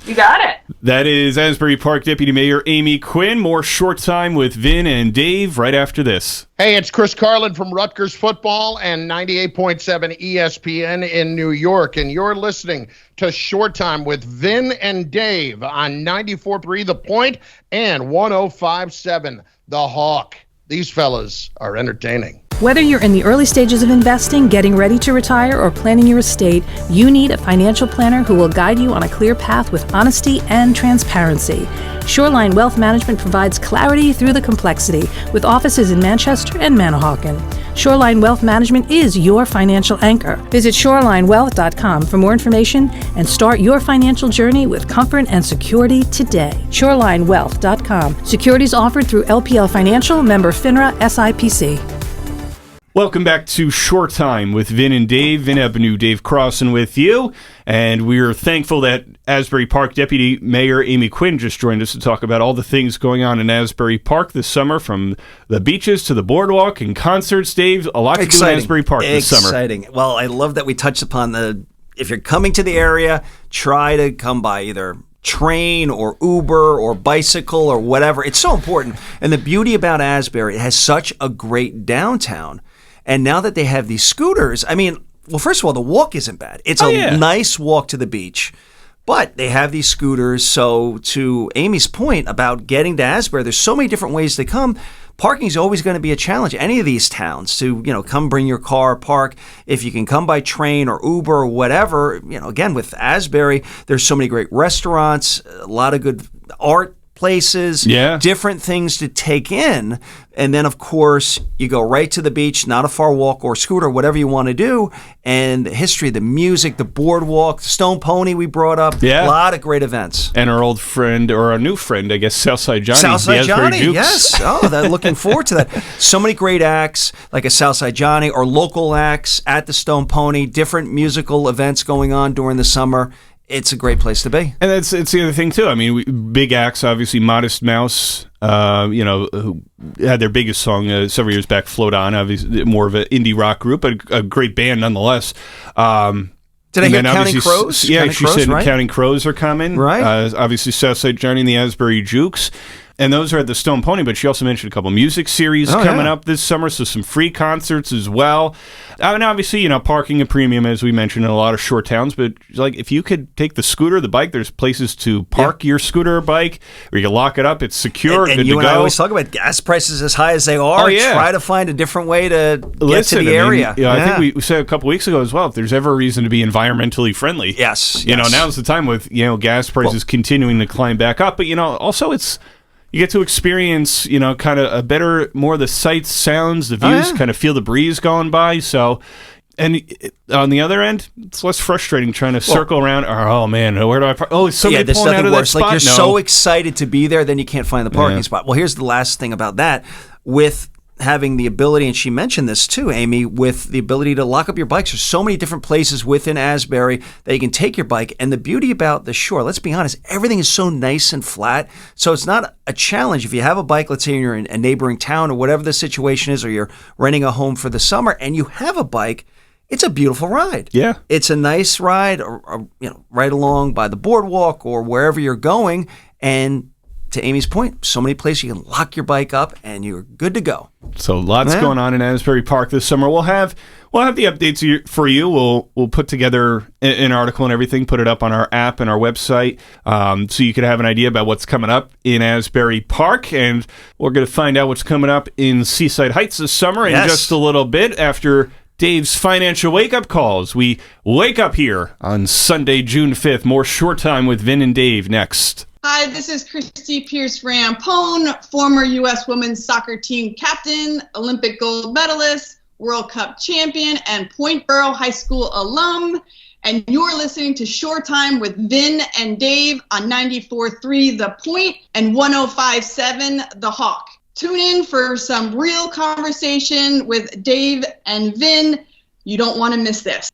You got it. That is Asbury Park Deputy Mayor Amy Quinn. More Short Time with Vin and Dave right after this. Hey, it's Chris Carlin from Rutgers Football and 98.7 ESPN in New York, and you're listening to Short Time with Vin and Dave on 94.3 The Point and 105.7 The Hawk. These fellas are entertaining. Whether you're in the early stages of investing, getting ready to retire, or planning your estate, you need a financial planner who will guide you on a clear path with honesty and transparency. Shoreline Wealth Management provides clarity through the complexity with offices in Manchester and Manahawkin. Shoreline Wealth Management is your financial anchor. Visit shorelinewealth.com for more information and start your financial journey with comfort and security today. Shorelinewealth.com. Securities offered through LPL Financial, member FINRA, SIPC. Welcome back to Short Time with Vin and Dave. Vin Avenue, Dave Crossan with you. And we're thankful that Asbury Park Deputy Mayor Amy Quinn just joined us to talk about all the things going on in Asbury Park this summer, from the beaches to the boardwalk and concerts. Dave, a lot to do in Asbury Park this summer. Exciting. Well, I love that we touched upon if you're coming to the area, try to come by either train or Uber or bicycle or whatever. It's so important. And the beauty about Asbury, it has such a great downtown. And now that they have these scooters, I mean, well, first of all, the walk isn't bad. It's a nice walk to the beach. But they have these scooters. So to Amy's point about getting to Asbury, there's so many different ways to come. parking is always going to be a challenge. Any of these towns to, come bring your car, park. If you can come by train or Uber or whatever, again, with Asbury, there's so many great restaurants, a lot of good art places, different things to take in. And then, of course, you go right to the beach, not a far walk or scooter, whatever you want to do. And the history, the music, the boardwalk, Stone Pony we brought up. A lot of great events. And our old friend, or our new friend, I guess, Southside Johnny. Southside Johnny, yes. Oh, they're looking forward to that. So many great acts, like a Southside Johnny, or local acts at the Stone Pony, different musical events going on during the summer. It's a great place to be. And it's the other thing, too. I mean, big acts, obviously, Modest Mouse, who had their biggest song several years back, Float On, obviously more of an indie rock group, but a great band nonetheless. Did I hear Counting Crows? Yeah, Counting she Crows, said right? Counting Crows are coming. Right. Obviously, Southside Johnny and the Asbury Jukes. And those are at the Stone Pony, but she also mentioned a couple music series coming up this summer, so some free concerts as well. And obviously, parking a premium, as we mentioned, in a lot of short towns, but like if you could take the scooter, the bike, there's places to park your scooter or bike, or you can lock it up, it's secure, and good you to and go. I always talk about gas prices as high as they are. Try to find a different way to get to the area. I think we said a couple weeks ago as well, if there's ever a reason to be environmentally friendly. Yes. Now's the time with, gas prices continuing to climb back up. But, also it's... You get to experience, kind of a better, more of the sights, sounds, the views, kind of feel the breeze going by. So, and on the other end, it's less frustrating trying to circle around. Oh, man, where do I park? Oh, is somebody pulling out of that spot? Like you're so excited to be there, then you can't find the parking spot. Well, here's the last thing about that. With having the ability, and she mentioned this too, Amy, with the ability to lock up your bikes. There's so many different places within Asbury that you can take your bike. And the beauty about the shore, let's be honest, everything is so nice and flat. So it's not a challenge. If you have a bike, let's say you're in a neighboring town or whatever the situation is, or you're renting a home for the summer and you have a bike, it's a beautiful ride. Yeah. It's a nice ride, or right along by the boardwalk or wherever you're going. And to Amy's point, so many places you can lock your bike up and you're good to go. So lots going on in Asbury Park this summer. We'll have the updates for you. We'll put together an article and everything, put it up on our app and our website, so you can have an idea about what's coming up in Asbury Park. And we're going to find out what's coming up in Seaside Heights this summer in just a little bit after Dave's financial wake-up calls. We wake up here on Sunday, June 5th. More Short Time with Vin and Dave next. Hi, this is Christy Pierce-Rampone, former U.S. women's soccer team captain, Olympic gold medalist, World Cup champion, and Point Borough High School alum. And you're listening to Short Time with Vin and Dave on 94.3 The Point and 105.7 The Hawk. Tune in for some real conversation with Dave and Vin. You don't want to miss this.